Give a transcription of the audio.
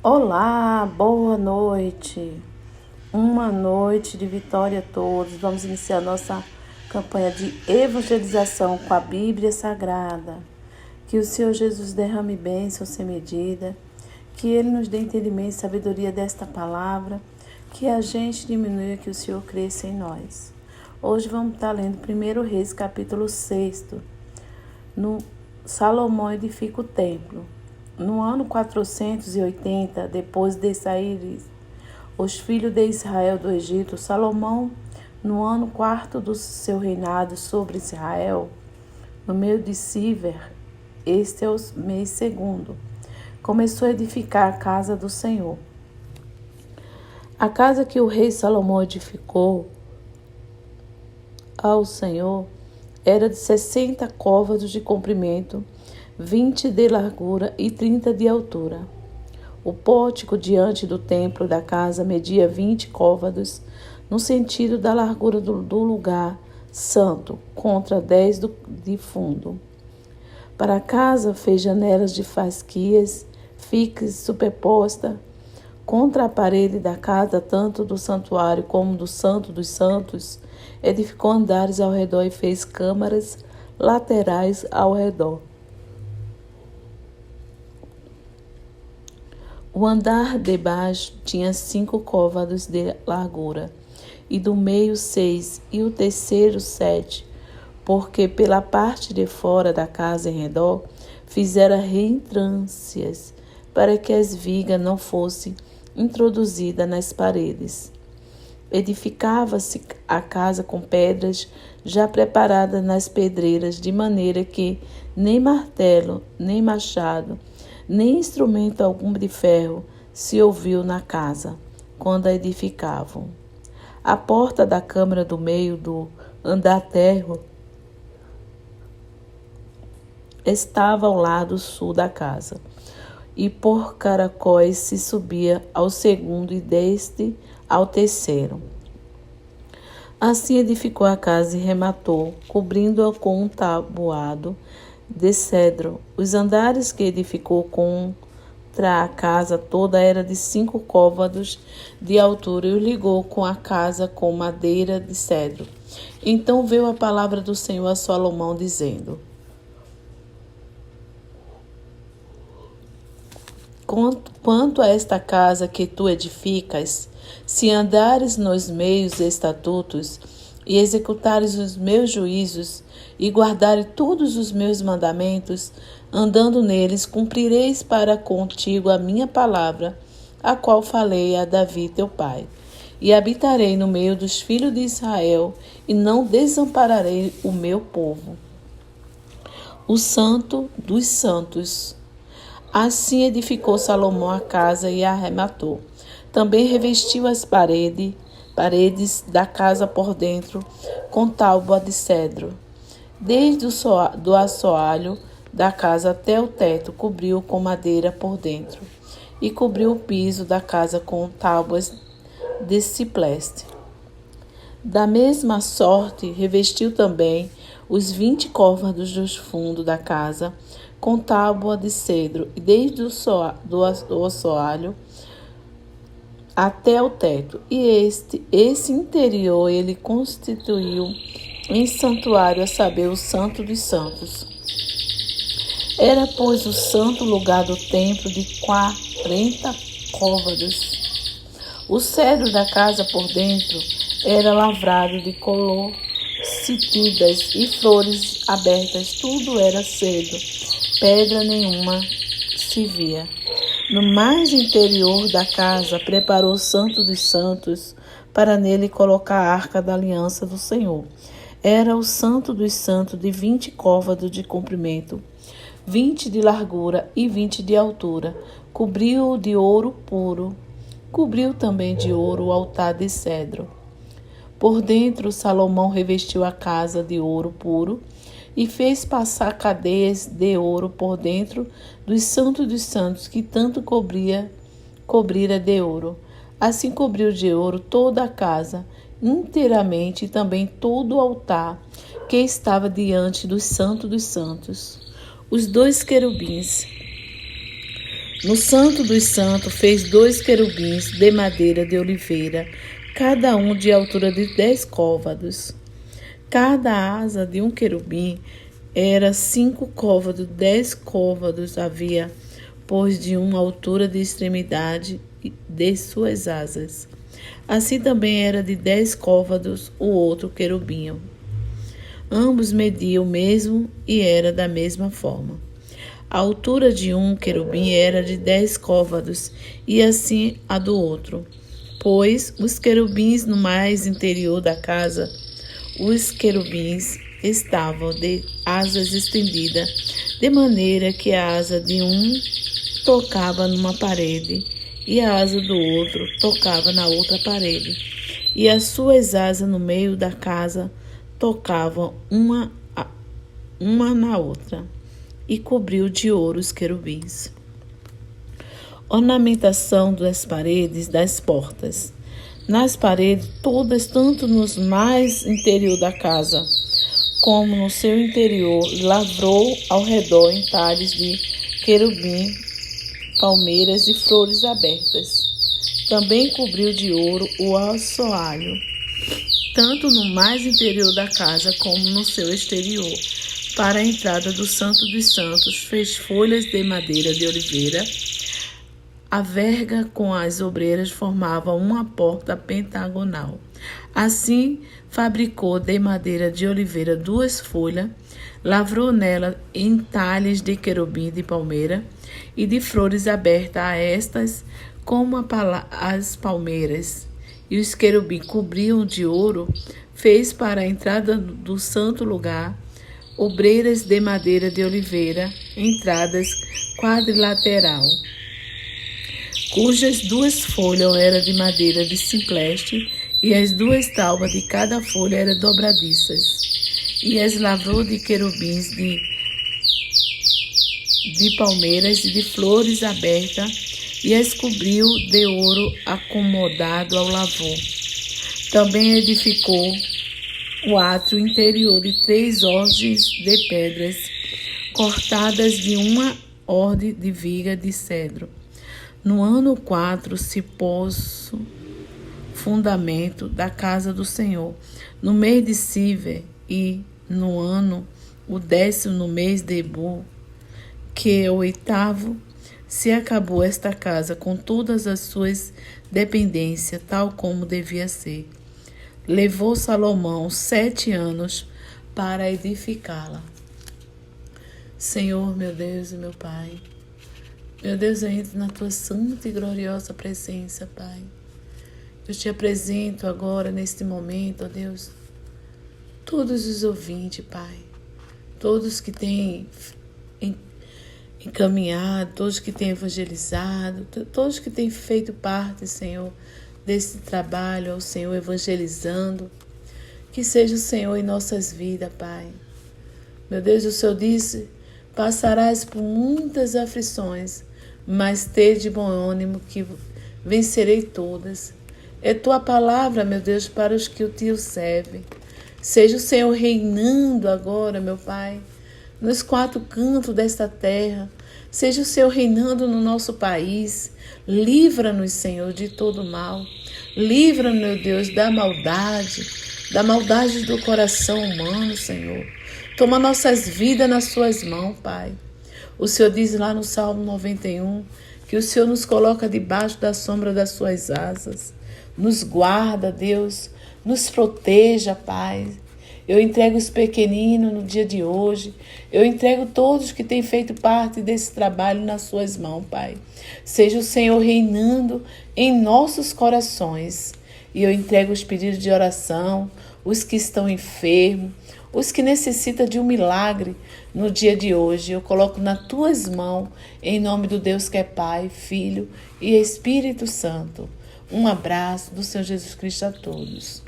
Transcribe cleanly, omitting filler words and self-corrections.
Olá, boa noite. Uma noite de vitória a todos. Vamos iniciar nossa campanha de evangelização com a Bíblia Sagrada. Que o Senhor Jesus derrame bênção sem medida. Que Ele nos dê entendimento e sabedoria desta palavra. Que a gente diminua, que o Senhor cresça em nós. Hoje vamos estar lendo 1 Reis, capítulo 6. No Salomão edifica o templo. No ano 480, depois de saírem os filhos de Israel do Egito, Salomão, no ano 4º do seu reinado sobre Israel, no meio de Siver, este é o mês segundo, começou a edificar a casa do Senhor. A casa que o rei Salomão edificou ao Senhor era de 60 côvados de comprimento, 20 de largura e 30 de altura. O pórtico diante do templo da casa media 20 côvados, no sentido da largura do lugar santo, contra 10 de fundo. Para a casa fez janelas de fasquias, fixas superpostas, contra a parede da casa, tanto do santuário como do Santo dos Santos, edificou andares ao redor e fez câmaras laterais ao redor. O andar de baixo tinha 5 côvados de largura, e do meio 6, e o terceiro 7, porque pela parte de fora da casa em redor fizera reentrâncias, para que as vigas não fossem introduzidas nas paredes. Edificava-se a casa com pedras já preparadas nas pedreiras, de maneira que nem martelo, nem machado, nem instrumento algum de ferro se ouviu na casa, quando a edificavam. A porta da câmara do meio do andar térreo estava ao lado sul da casa, e por caracóis se subia ao segundo e deste ao terceiro. Assim edificou a casa e rematou, cobrindo-a com um tabuado de cedro. Os andares que edificou contra a casa toda era de 5 côvados de altura e os ligou com a casa com madeira de cedro. Então veio a palavra do Senhor a Salomão, dizendo: Quanto a esta casa que tu edificas, se andares nos meus estatutos e executares os meus juízos e guardares todos os meus mandamentos, andando neles, cumprireis para contigo a minha palavra, a qual falei a Davi teu pai. E habitarei no meio dos filhos de Israel, e não desampararei o meu povo, o santo dos santos. Assim edificou Salomão a casa e a arrematou. Também revestiu as paredes da casa por dentro com tábua de cedro. Desde do assoalho da casa até o teto, cobriu com madeira por dentro. E cobriu o piso da casa com tábuas de cipreste. Da mesma sorte, revestiu também os 20 côvados dos fundos da casa com tábua de cedro, e desde do assoalho até o teto. E esse interior ele constituiu em santuário, a saber, o Santo dos Santos. Era, pois, o santo lugar do templo de 40 côvados. O cedro da casa por dentro era lavrado de colocítidas e flores abertas, tudo era cedro, pedra nenhuma se via. No mais interior da casa, preparou o Santo dos Santos para nele colocar a arca da aliança do Senhor. Era o Santo dos Santos de 20 côvados de comprimento, 20 de largura e 20 de altura. Cobriu de ouro puro. Cobriu também de ouro o altar de cedro. Por dentro, Salomão revestiu a casa de ouro puro e fez passar cadeias de ouro por dentro dos santos dos santos, que tanto cobrira de ouro. Assim cobriu de ouro toda a casa, inteiramente, e também todo o altar que estava diante dos santos dos santos. Os 2 querubins No Santo dos Santos fez 2 querubins de madeira de oliveira, cada um de altura de 10 côvados. Cada asa de um querubim era 5 côvados, 10 côvados havia, pois de uma altura de extremidade de suas asas. Assim também era de 10 côvados o outro querubim. Ambos mediam o mesmo e era da mesma forma. A altura de um querubim era de 10 côvados, e assim a do outro. Pois os querubins no mais interior da casa, os querubins estavam de asas estendidas, de maneira que a asa de um tocava numa parede e a asa do outro tocava na outra parede. E as suas asas no meio da casa tocavam uma na outra, e cobriu de ouro os querubins. Ornamentação das paredes das portas. Nas paredes todas, tanto nos mais interior da casa, como no seu interior, lavrou ao redor entalhes de querubim, palmeiras e flores abertas. Também cobriu de ouro o assoalho, tanto no mais interior da casa como no seu exterior. Para a entrada do Santo dos Santos, fez folhas de madeira de oliveira. A verga com as obreiras formava uma porta pentagonal. Assim, fabricou de madeira de oliveira 2 folhas, lavrou nela entalhes de querubim de palmeira e de flores abertas a estas, como as palmeiras. E os querubim cobriam de ouro, fez para a entrada do santo lugar obreiras de madeira de oliveira, entradas quadrilateral, cujas 2 folhas eram de madeira de simpleste, e as 2 taubas de cada folha eram dobradiças. E as lavrou de querubins de palmeiras e de flores abertas, e as cobriu de ouro acomodado ao lavor. Também edificou o átrio interior de 3 ordens de pedras, cortadas de uma ordem de viga de cedro. No ano 4 se pôs fundamento da casa do Senhor. No mês de Siver e no ano o 10º, no mês de Ebu, que é o 8º, se acabou esta casa com todas as suas dependências, tal como devia ser. Levou Salomão 7 anos para edificá-la. Senhor, meu Deus e meu Pai, meu Deus, eu entro na Tua santa e gloriosa presença, Pai. Eu te apresento agora, neste momento, ó Deus, todos os ouvintes, Pai, todos que têm encaminhado, todos que têm evangelizado, todos que têm feito parte, Senhor, desse trabalho, ao Senhor, evangelizando. Que seja o Senhor em nossas vidas, Pai. Meu Deus, o Senhor disse: passarás por muitas aflições, mas tede bom ânimo, que vencerei todas. É Tua palavra, meu Deus, para os que o Tio servem. Seja o Senhor reinando agora, meu Pai, nos 4 cantos desta terra. Seja o Senhor reinando no nosso país. Livra-nos, Senhor, de todo mal. Livra-nos, meu Deus, da maldade do coração humano, Senhor. Toma nossas vidas nas Suas mãos, Pai. O Senhor diz lá no Salmo 91 que o Senhor nos coloca debaixo da sombra das Suas asas. Nos guarda, Deus. Nos proteja, Pai. Eu entrego os pequeninos no dia de hoje. Eu entrego todos que têm feito parte desse trabalho nas Suas mãos, Pai. Seja o Senhor reinando em nossos corações. E eu entrego os pedidos de oração, os que estão enfermos, os que necessitam de um milagre no dia de hoje. Eu coloco nas Tuas mãos, em nome do Deus que é Pai, Filho e Espírito Santo. Um abraço do Senhor Jesus Cristo a todos.